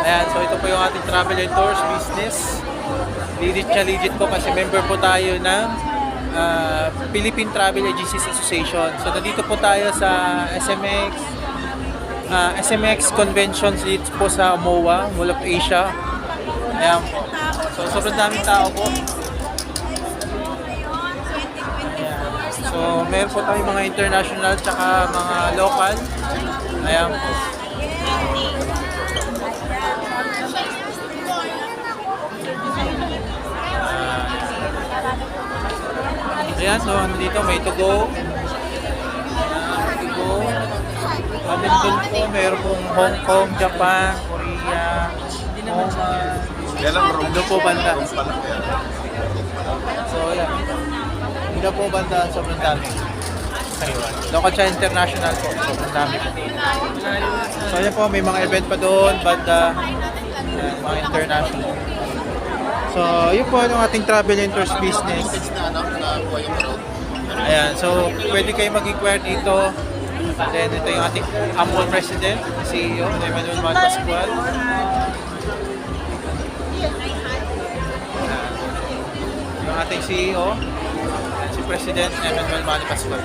Ayan, so ito po yung ating travel and tours business. Legit na legit po kasi member po tayo ng Philippine Travel Agencies Association. So nandito po tayo sa SMX Conventions dito po sa MOA, Mall of Asia. Ayan po. So sobrang daming tao po. So meron po tayong mga international tsaka mga local. Ayan po. Ayan, so ano dito, may to go. Doon po, meron pong Hong Kong, Japan, Korea, Oman. Ando po banda. So, yan. Ando po banda, sobrang dami. Local siya international po, sobrang dami. So, yan po, may mga event pa doon, banda, yan, mga international. So, yun po yung ating travel and tours business. Ayan, so pwede kayo mag-inquire dito. Then ito yung ating Amwal President, CEO, Emmanuel Man Pascual. Yung ating CEO, si President Emmanuel Man Pascual.